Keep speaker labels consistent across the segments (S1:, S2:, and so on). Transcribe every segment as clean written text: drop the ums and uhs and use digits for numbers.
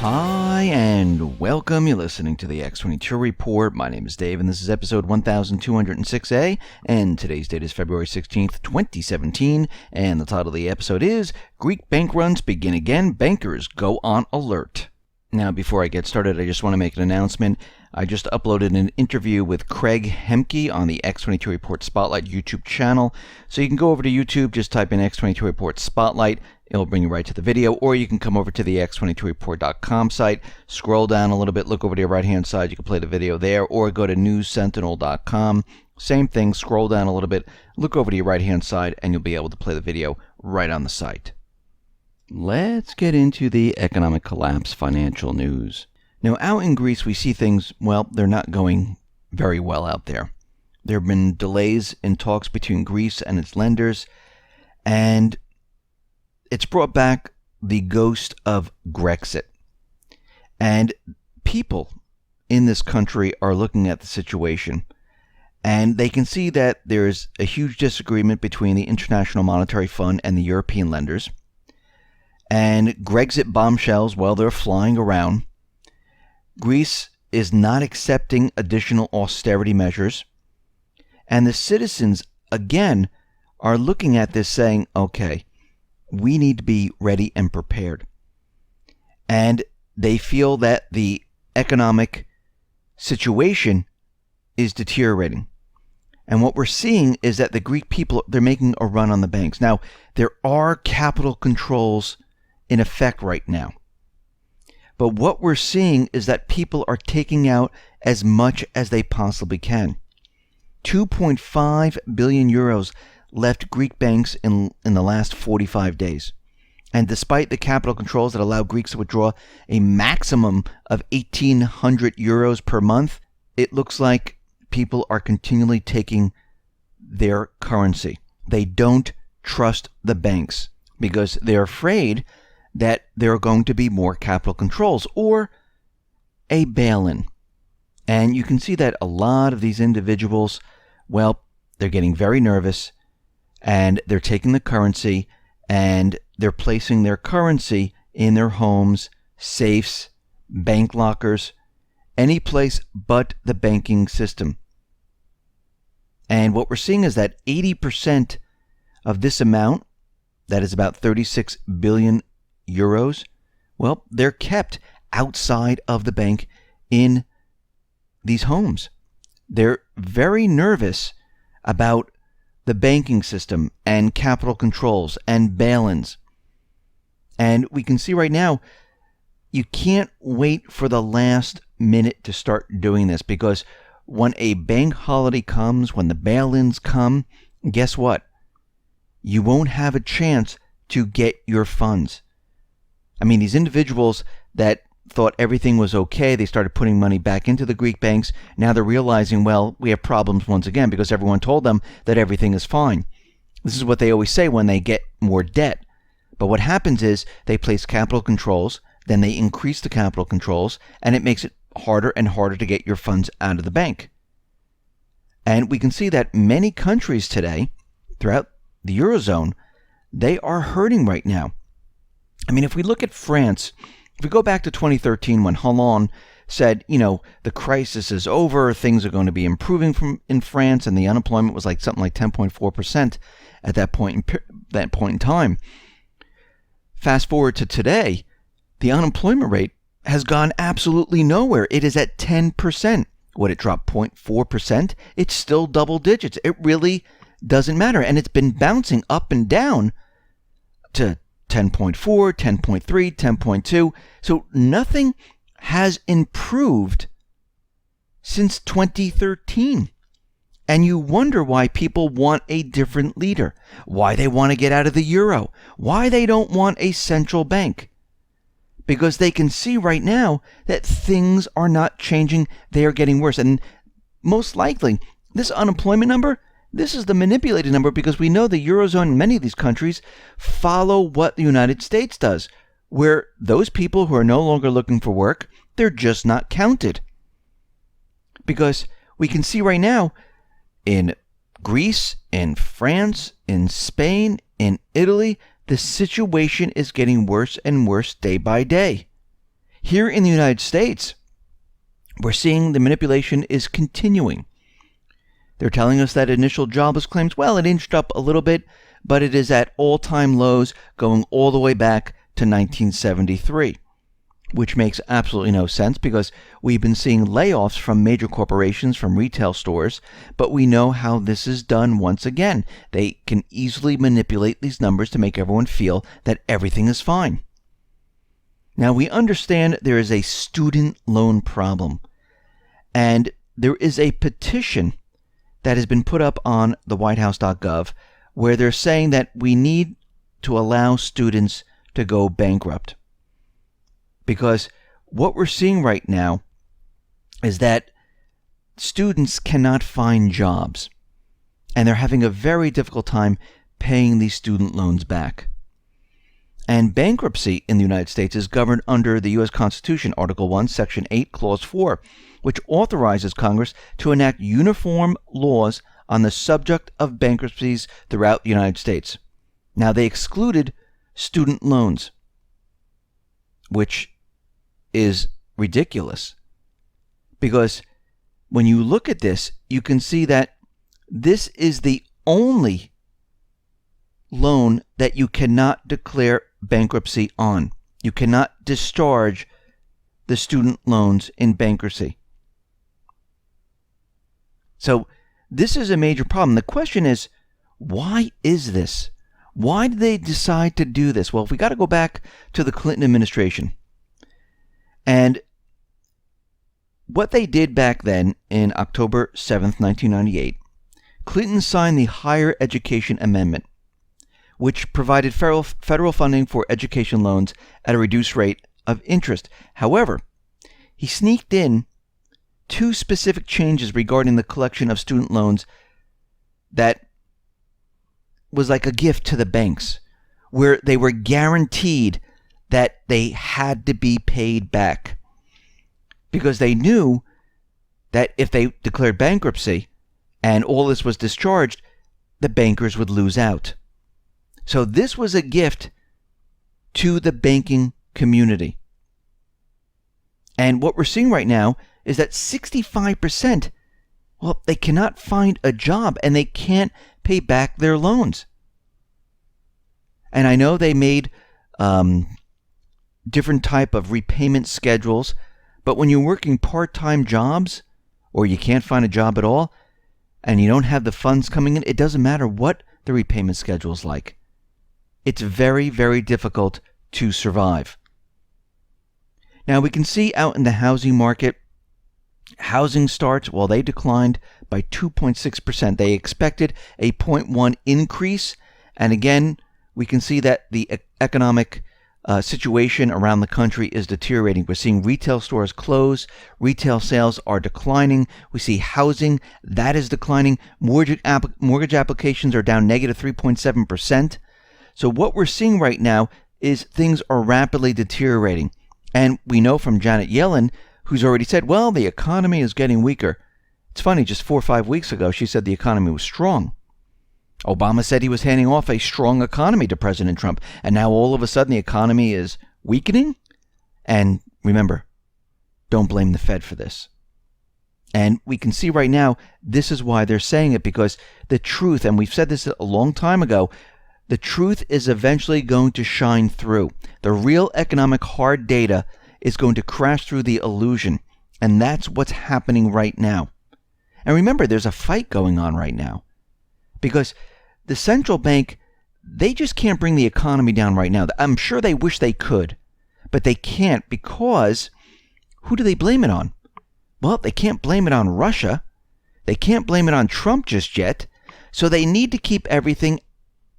S1: Hi and welcome. You're listening to the X22 Report. My name is Dave and this is episode 1206A, and today's date is February 16th, 2017, and the title of the episode is Greek Bank Runs Begin Again, Bankers Go on Alert. Now, before I get started, I just want to make an announcement. I just uploaded an interview with Craig Hemke on the X22 Report Spotlight YouTube channel. So you can go over to YouTube, just type in X22 Report Spotlight. It'll bring you right to the video, or you can come over to the X22Report.com site, scroll down a little bit, look over to your right-hand side, you can play the video there, or go to newssentinel.com. Same thing, scroll down a little bit, look over to your right-hand side, and you'll be able to play the video right on the site. Let's get into the economic collapse financial news. Now, out in Greece, we see things, well, they're not going very well out there. There have been delays in talks between Greece and its lenders, and it's brought back the ghost of Grexit. And people in this country are looking at the situation, and they can see that there's a huge disagreement between the International Monetary Fund and the European lenders. And Grexit bombshells, well, they're flying around. Greece is not accepting additional austerity measures. And the citizens, again, are looking at this saying, okay, we need to be ready and prepared. And they feel that the economic situation is deteriorating. And what we're seeing is that the Greek people, they're making a run on the banks. Now, there are capital controls in effect right now. But what we're seeing is that people are taking out as much as they possibly can. 2.5 billion euros left Greek banks in the last 45 days. And despite the capital controls that allow Greeks to withdraw a maximum of 1,800 euros per month, it looks like people are continually taking their currency. They don't trust the banks because they're afraid that there are going to be more capital controls or a bail-in. And you can see that a lot of these individuals, well, they're getting very nervous and they're taking the currency and they're placing their currency in their homes, safes, bank lockers, any place but the banking system. And what we're seeing is that 80% of this amount, that is about 36 billion euros, well, they're kept outside of the bank in these homes. They're very nervous about the banking system and capital controls and bail-ins. And we can see right now, you can't wait for the last minute to start doing this, because when a bank holiday comes, when the bail-ins come, guess what? You won't have a chance to get your funds. I mean, these individuals that thought everything was okay, they started putting money back into the Greek banks. Now they're realizing, well, we have problems once again because everyone told them that everything is fine. This is what they always say when they get more debt. But what happens is they place capital controls, then they increase the capital controls, and it makes it harder and harder to get your funds out of the bank. And we can see that many countries today, throughout the Eurozone, they are hurting right now. I mean, if we look at France, if we go back to 2013 when Hollande said, the crisis is over, things are going to be improving in France, and the unemployment was something like 10.4% at that point in time. Fast forward to today, the unemployment rate has gone absolutely nowhere. It is at 10%. Would it drop 0.4%? It's still double digits. It really doesn't matter. And it's been bouncing up and down to 10.4, 10.3, 10.2. So nothing has improved since 2013. And you wonder why people want a different leader, why they want to get out of the euro, why they don't want a central bank. Because they can see right now that things are not changing, they are getting worse. And most likely, this unemployment number, this is the manipulated number, because we know the Eurozone and many of these countries follow what the United States does, where those people who are no longer looking for work, they're just not counted. Because we can see right now in Greece, in France, in Spain, in Italy, the situation is getting worse and worse day by day. Here in the United States, we're seeing the manipulation is continuing. They're telling us that initial jobless claims, well, it inched up a little bit, but it is at all-time lows going all the way back to 1973, which makes absolutely no sense because we've been seeing layoffs from major corporations, from retail stores, but we know how this is done once again. They can easily manipulate these numbers to make everyone feel that everything is fine. Now, we understand there is a student loan problem, and there is a petition that has been put up on the whitehouse.gov where they're saying that we need to allow students to go bankrupt. Because what we're seeing right now is that students cannot find jobs, and they're having a very difficult time paying these student loans back. And bankruptcy in the United States is governed under the U.S. Constitution, Article 1, Section 8, Clause 4, which authorizes Congress to enact uniform laws on the subject of bankruptcies throughout the United States. Now, they excluded student loans, which is ridiculous, because when you look at this, you can see that this is the only loan that you cannot declare bankruptcy on. You cannot discharge the student loans in bankruptcy. So this is a major problem. The question is, why is this? Why did they decide to do this? Well, if we got to go back to the Clinton administration, and what they did back then in October 7th, 1998, Clinton signed the Higher Education Amendment, which provided federal funding for education loans at a reduced rate of interest. However, he sneaked in two specific changes regarding the collection of student loans that was like a gift to the banks, where they were guaranteed that they had to be paid back, because they knew that if they declared bankruptcy and all this was discharged, the bankers would lose out. So this was a gift to the banking community. And what we're seeing right now is that 65%, well, they cannot find a job and they can't pay back their loans. And I know they made different type of repayment schedules, but when you're working part-time jobs or you can't find a job at all and you don't have the funds coming in, it doesn't matter what the repayment schedule is like. It's very, very difficult to survive. Now, we can see out in the housing market, housing starts, well, they declined by 2.6%. They expected a 0.1 increase. And again, we can see that the economic situation around the country is deteriorating. We're seeing retail stores close. Retail sales are declining. We see housing, that is declining. Mortgage applications are down negative 3.7%. So what we're seeing right now is things are rapidly deteriorating. And we know from Janet Yellen, who's already said, well, the economy is getting weaker. It's funny, just 4 or 5 weeks ago, she said the economy was strong. Obama said he was handing off a strong economy to President Trump. And now all of a sudden the economy is weakening. And remember, don't blame the Fed for this. And we can see right now, this is why they're saying it, because the truth, and we've said this a long time ago, the truth is eventually going to shine through. The real economic hard data is going to crash through the illusion. And that's what's happening right now. And remember, there's a fight going on right now. Because the central bank, they just can't bring the economy down right now. I'm sure they wish they could, but they can't, because who do they blame it on? Well, they can't blame it on Russia. They can't blame it on Trump just yet. So they need to keep everything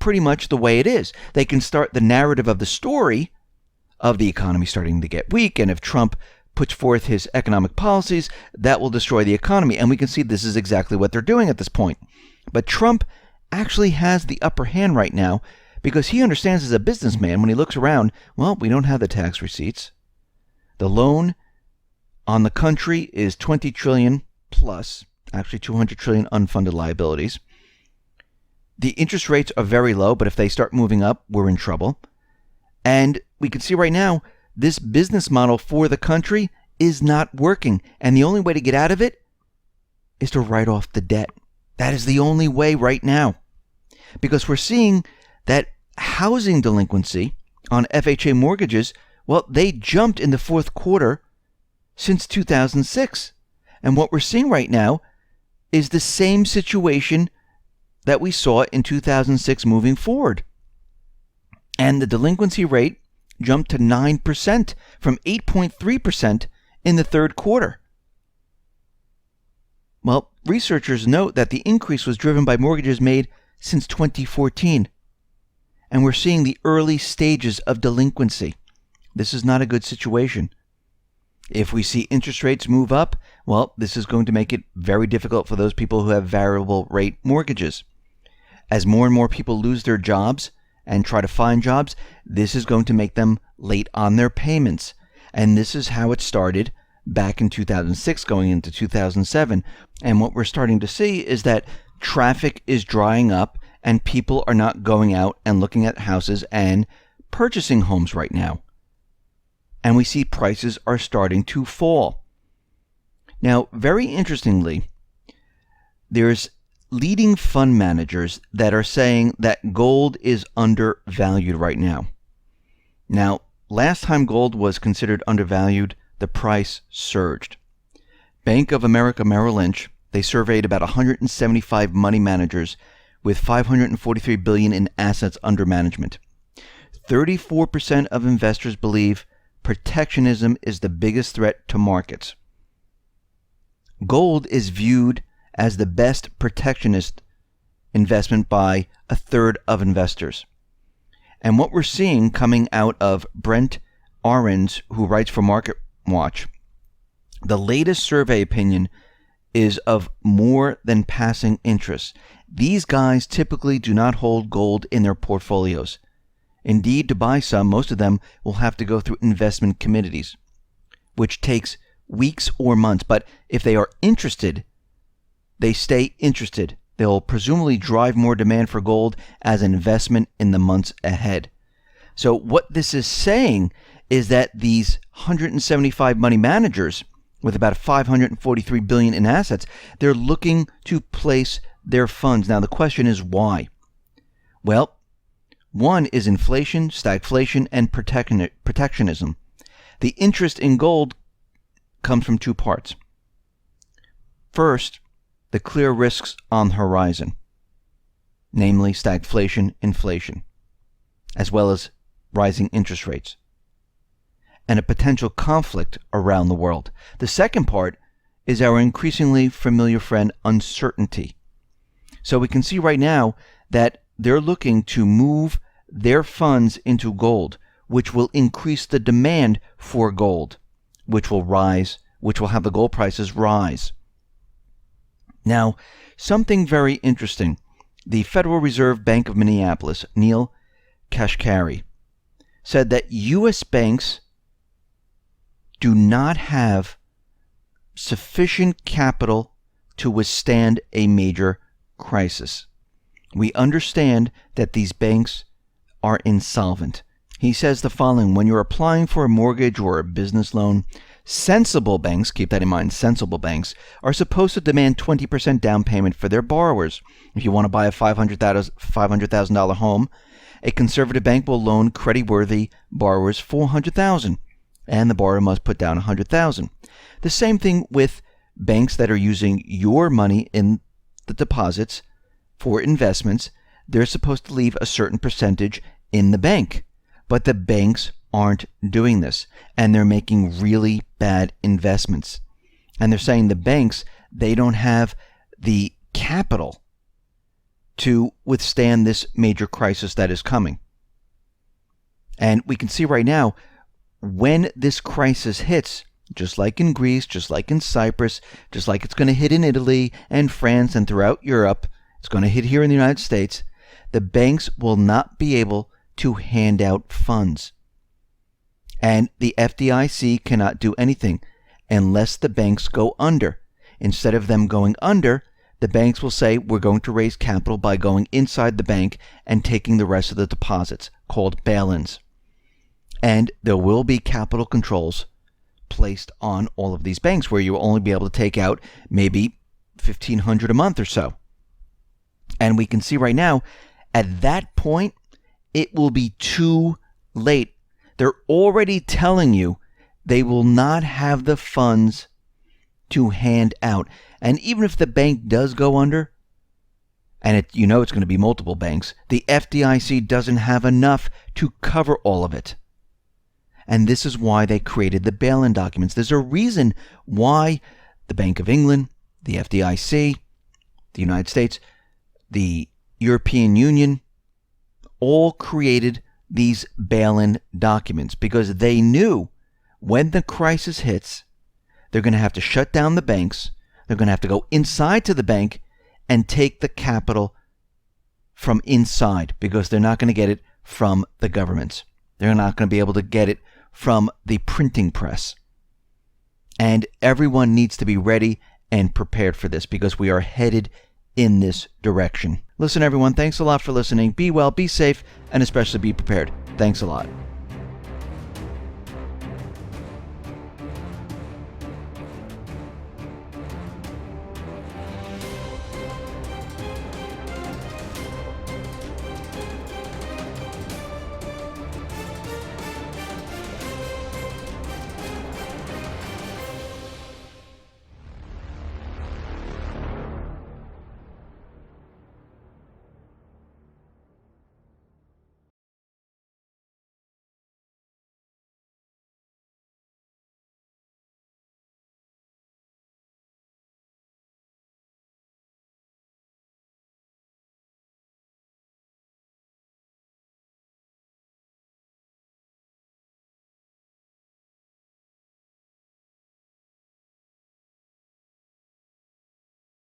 S1: pretty much the way it is. They can start the narrative of the story of the economy starting to get weak, and if Trump puts forth his economic policies, that will destroy the economy. And we can see this is exactly what they're doing at this point. But Trump actually has the upper hand right now, because he understands as a businessman, when he looks around, well, we don't have the tax receipts. The loan on the country is 20 trillion plus, actually 200 trillion unfunded liabilities. The interest rates are very low, but if they start moving up, we're in trouble. And we can see right now, this business model for the country is not working. And the only way to get out of it is to write off the debt. That is the only way right now. Because we're seeing that housing delinquency on FHA mortgages, well, they jumped in the fourth quarter since 2006. And what we're seeing right now is the same situation that we saw in 2006 moving forward. And the delinquency rate jumped to 9% from 8.3% in the third quarter. Well, researchers note that the increase was driven by mortgages made since 2014. And we're seeing the early stages of delinquency. This is not a good situation. If we see interest rates move up, well, this is going to make it very difficult for those people who have variable rate mortgages. As more and more people lose their jobs and try to find jobs, this is going to make them late on their payments. And this is how it started back in 2006 going into 2007. And what we're starting to see is that traffic is drying up and people are not going out and looking at houses and purchasing homes right now. And we see prices are starting to fall. Now, very interestingly, there's leading fund managers that are saying that gold is undervalued right now. Now, last time gold was considered undervalued, the price surged. Bank of America Merrill Lynch, they surveyed about 175 money managers with $543 billion in assets under management. 34% of investors believe protectionism is the biggest threat to markets. Gold is viewed as the best protectionist investment by a third of investors. And what we're seeing coming out of Brent Arends, who writes for Market Watch, the latest survey opinion is of more than passing interest. These guys typically do not hold gold in their portfolios. Indeed, to buy some, most of them will have to go through investment committees, which takes weeks or months. But if they are interested, they stay interested. They'll presumably drive more demand for gold as an investment in the months ahead. So what this is saying is that these 175 money managers with about $543 billion in assets, they're looking to place their funds. Now, the question is why? Well, one is inflation, stagflation, and protectionism. The interest in gold comes from two parts. First, the clear risks on the horizon, namely stagflation, inflation, as well as rising interest rates, and a potential conflict around the world. The second part is our increasingly familiar friend, uncertainty. So we can see right now that they're looking to move their funds into gold, which will increase the demand for gold, which will rise, which will have the gold prices rise. Now, something very interesting. The Federal Reserve Bank of Minneapolis, Neil Kashkari, said that U.S. banks do not have sufficient capital to withstand a major crisis. We understand that these banks are insolvent. He says the following: when you're applying for a mortgage or a business loan, sensible banks, keep that in mind, sensible banks are supposed to demand 20% down payment for their borrowers. If you want to buy a $500,000 home, a conservative bank will loan creditworthy borrowers $400,000, and the borrower must put down $100,000. The same thing with banks that are using your money in the deposits for investments. They're supposed to leave a certain percentage in the bank, but the banks aren't doing this, and they're making really bad investments. And they're saying the banks, they don't have the capital to withstand this major crisis that is coming. And we can see right now, when this crisis hits, just like in Greece, just like in Cyprus, just like it's going to hit in Italy and France and throughout Europe, it's going to hit here in the United States, the banks will not be able to hand out funds. And the FDIC cannot do anything unless the banks go under. Instead of them going under, the banks will say, we're going to raise capital by going inside the bank and taking the rest of the deposits, called bail-ins. And there will be capital controls placed on all of these banks where you will only be able to take out maybe $1,500 a month or so. And we can see right now, at that point, it will be too late. They're already telling you they will not have the funds to hand out. And even if the bank does go under, and it's going to be multiple banks, the FDIC doesn't have enough to cover all of it. And this is why they created the bail-in documents. There's a reason why the Bank of England, the FDIC, the United States, the European Union, all created these bail-in documents, because they knew when the crisis hits, they're going to have to shut down the banks. They're going to have to go inside to the bank and take the capital from inside, because they're not going to get it from the governments. They're not going to be able to get it from the printing press. And everyone needs to be ready and prepared for this, because we are headed in this direction. Listen, everyone, thanks a lot for listening. Be well, be safe, and especially be prepared. Thanks a lot.